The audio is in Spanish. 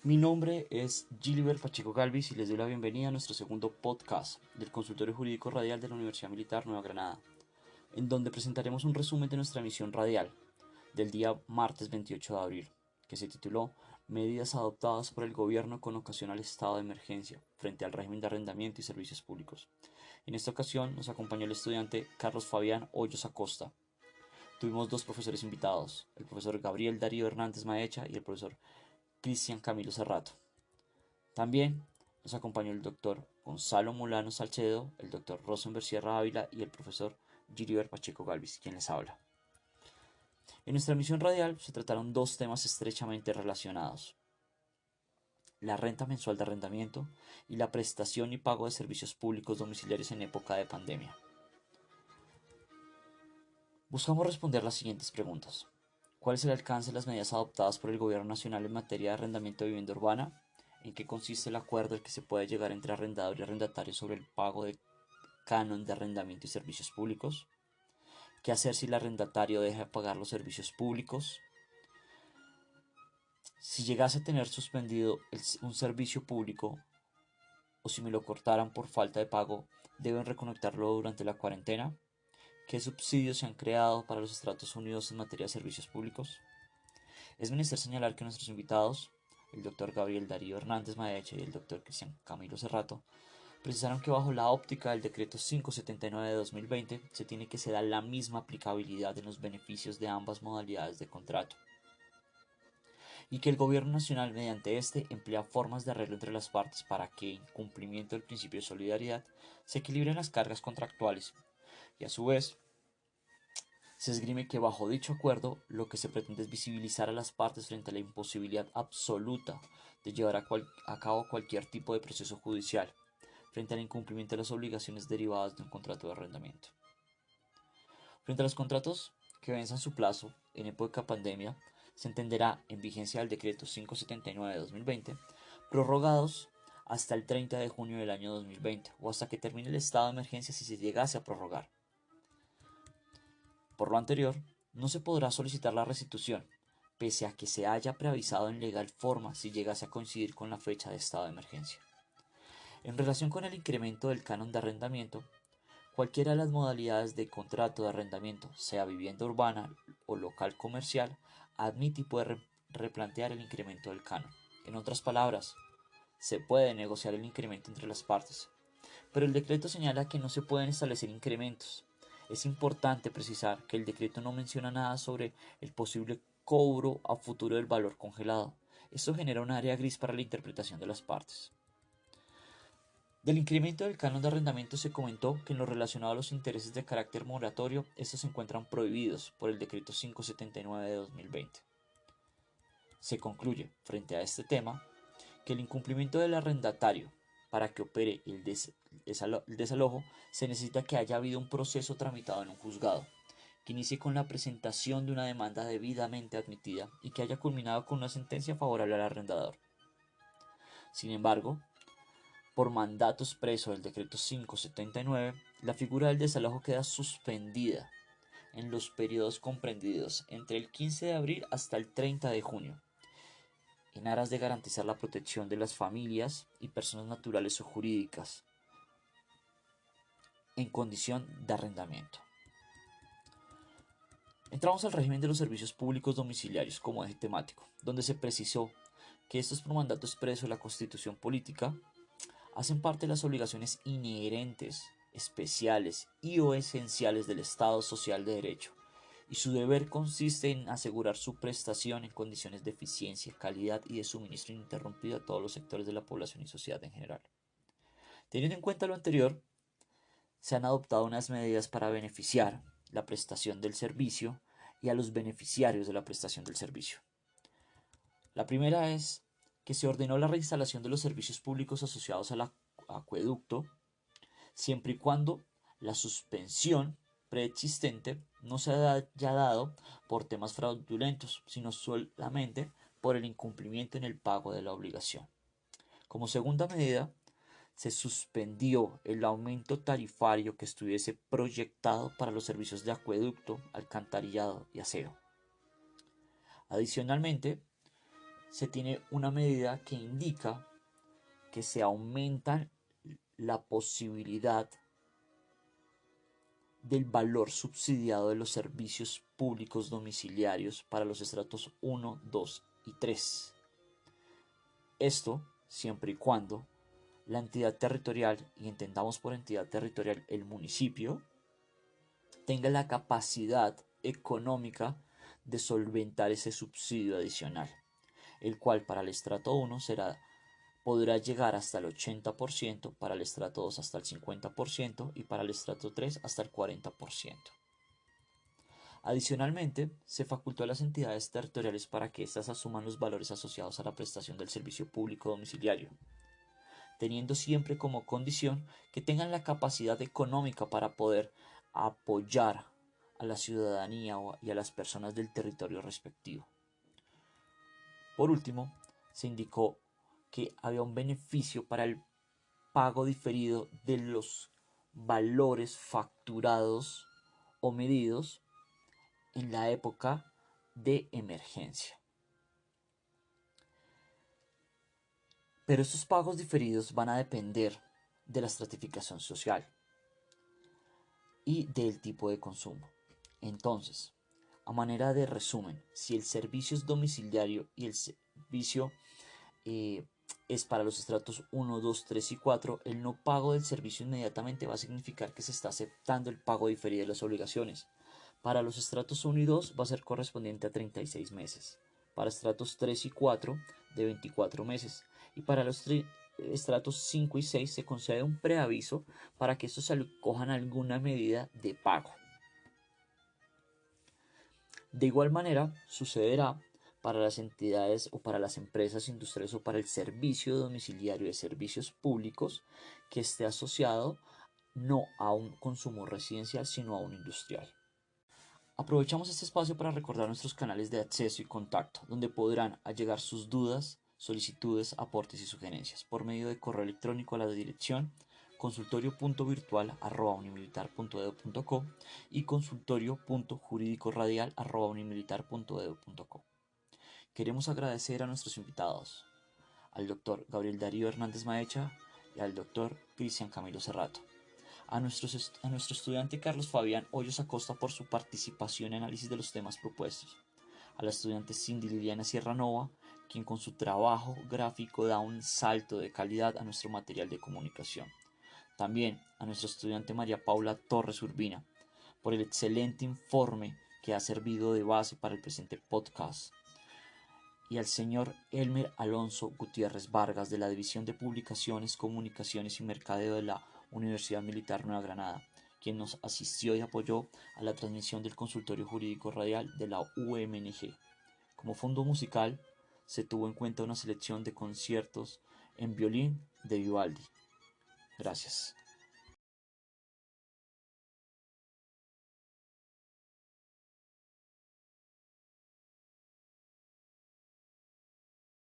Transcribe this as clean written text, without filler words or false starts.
Mi nombre es Gilbert Pacheco Galvis y les doy la bienvenida a nuestro segundo podcast del Consultorio Jurídico Radial de la Universidad Militar Nueva Granada, en donde presentaremos un resumen de nuestra emisión radial del día martes 28 de abril, que se tituló Medidas adoptadas por el Gobierno con ocasión al estado de emergencia frente al régimen de arrendamiento y servicios públicos. En esta ocasión nos acompañó el estudiante Carlos Fabián Hoyos Acosta. Tuvimos dos profesores invitados, el profesor Gabriel Darío Hernández Maecha y el profesor Cristian Camilo Cerrato. También nos acompañó el doctor Gonzalo Mulano Salcedo, el doctor Rosenberg Sierra Ávila y el profesor Gilbert Pacheco Galvis, quien les habla. En nuestra emisión radial se trataron dos temas estrechamente relacionados: la renta mensual de arrendamiento y la prestación y pago de servicios públicos domiciliarios en época de pandemia. Buscamos responder las siguientes preguntas. ¿Cuál es el alcance de las medidas adoptadas por el Gobierno Nacional en materia de arrendamiento de vivienda urbana? ¿En qué consiste el acuerdo al que se puede llegar entre arrendador y arrendatario sobre el pago de canon de arrendamiento y servicios públicos? ¿Qué hacer si el arrendatario deja de pagar los servicios públicos? Si llegase a tener suspendido un servicio público o si me lo cortaran por falta de pago, ¿deben reconectarlo durante la cuarentena? ¿Qué subsidios se han creado para los Estados Unidos en materia de servicios públicos? Es menester señalar que nuestros invitados, el doctor Gabriel Darío Hernández Maeche y el doctor Cristian Camilo Cerrato, precisaron que bajo la óptica del decreto 579 de 2020 se tiene que se dar la misma aplicabilidad en los beneficios de ambas modalidades de contrato, y que el gobierno nacional mediante este emplea formas de arreglo entre las partes para que, en cumplimiento del principio de solidaridad, se equilibren las cargas contractuales y a su vez se esgrime que bajo dicho acuerdo lo que se pretende es visibilizar a las partes frente a la imposibilidad absoluta de llevar a cabo cualquier tipo de proceso judicial, frente al incumplimiento de las obligaciones derivadas de un contrato de arrendamiento. Frente a los contratos que venzan su plazo en época de pandemia, se entenderá en vigencia del decreto 579 de 2020, prorrogados hasta el 30 de junio del año 2020 o hasta que termine el estado de emergencia si se llegase a prorrogar. Por lo anterior, no se podrá solicitar la restitución, pese a que se haya preavisado en legal forma si llegase a coincidir con la fecha de estado de emergencia. En relación con el incremento del canon de arrendamiento, cualquiera de las modalidades de contrato de arrendamiento, sea vivienda urbana o local comercial, admite y puede replantear el incremento del canon. En otras palabras, se puede negociar el incremento entre las partes, pero el decreto señala que no se pueden establecer incrementos. Es importante precisar que el decreto no menciona nada sobre el posible cobro a futuro del valor congelado. Esto genera un área gris para la interpretación de las partes. Del incremento del canon de arrendamiento se comentó que en lo relacionado a los intereses de carácter moratorio, estos se encuentran prohibidos por el decreto 579 de 2020. Se concluye, frente a este tema, que el incumplimiento del arrendatario para que opere el desalojo se necesita que haya habido un proceso tramitado en un juzgado, que inicie con la presentación de una demanda debidamente admitida y que haya culminado con una sentencia favorable al arrendador. Sin embargo, por mandato expreso del decreto 579, la figura del desalojo queda suspendida en los periodos comprendidos entre el 15 de abril hasta el 30 de junio, en aras de garantizar la protección de las familias y personas naturales o jurídicas en condición de arrendamiento. Entramos al régimen de los servicios públicos domiciliarios como eje temático, donde se precisó que estos por mandato expreso de la Constitución Política hacen parte de las obligaciones inherentes, especiales y o esenciales del Estado Social de Derecho, y su deber consiste en asegurar su prestación en condiciones de eficiencia, calidad y de suministro ininterrumpido a todos los sectores de la población y sociedad en general. Teniendo en cuenta lo anterior, se han adoptado unas medidas para beneficiar la prestación del servicio y a los beneficiarios de la prestación del servicio. La primera es que se ordenó la reinstalación de los servicios públicos asociados al acueducto, siempre y cuando la suspensión preexistente no se haya dado por temas fraudulentos, sino solamente por el incumplimiento en el pago de la obligación. Como segunda medida, se suspendió el aumento tarifario que estuviese proyectado para los servicios de acueducto, alcantarillado y aseo. Adicionalmente, se tiene una medida que indica que se aumenta la posibilidad del valor subsidiado de los servicios públicos domiciliarios para los estratos 1, 2 y 3. Esto siempre y cuando la entidad territorial, y entendamos por entidad territorial el municipio, tenga la capacidad económica de solventar ese subsidio adicional, el cual para el estrato 1 podrá llegar hasta el 80%, para el estrato 2 hasta el 50% y para el estrato 3 hasta el 40%. Adicionalmente, se facultó a las entidades territoriales para que éstas asuman los valores asociados a la prestación del servicio público domiciliario, teniendo siempre como condición que tengan la capacidad económica para poder apoyar a la ciudadanía y a las personas del territorio respectivo. Por último, se indicó que había un beneficio para el pago diferido de los valores facturados o medidos en la época de emergencia. Pero estos pagos diferidos van a depender de la estratificación social y del tipo de consumo. Entonces, a manera de resumen, si el servicio es domiciliario y el servicio es para los estratos 1, 2, 3 y 4, el no pago del servicio inmediatamente va a significar que se está aceptando el pago diferido de las obligaciones. Para los estratos 1 y 2 va a ser correspondiente a 36 meses. Para estratos 3 y 4 de 24 meses. Y para los estratos 5 y 6 se concede un preaviso para que estos acojan alguna medida de pago. De igual manera, sucederá para las entidades o para las empresas industriales o para el servicio domiciliario de servicios públicos que esté asociado no a un consumo residencial sino a un industrial. Aprovechamos este espacio para recordar nuestros canales de acceso y contacto, donde podrán allegar sus dudas, solicitudes, aportes y sugerencias por medio de correo electrónico a la dirección consultorio.virtual@unimilitar.edu.co y consultorio.jurídicoradial@unimilitar.edu.co. Queremos agradecer a nuestros invitados, al Dr. Gabriel Darío Hernández Maecha y al Dr. Cristian Camilo Cerrato. A nuestro estudiante Carlos Fabián Hoyos Acosta por su participación y análisis de los temas propuestos. A la estudiante Cindy Liliana Sierra Nova, quien con su trabajo gráfico da un salto de calidad a nuestro material de comunicación. También a nuestra estudiante María Paula Torres Urbina, por el excelente informe que ha servido de base para el presente podcast. Y al señor Elmer Alonso Gutiérrez Vargas, de la División de Publicaciones, Comunicaciones y Mercadeo de la Universidad Militar Nueva Granada, quien nos asistió y apoyó a la transmisión del consultorio jurídico radial de la UMNG. Como fondo musical, se tuvo en cuenta una selección de conciertos en violín de Vivaldi. Gracias.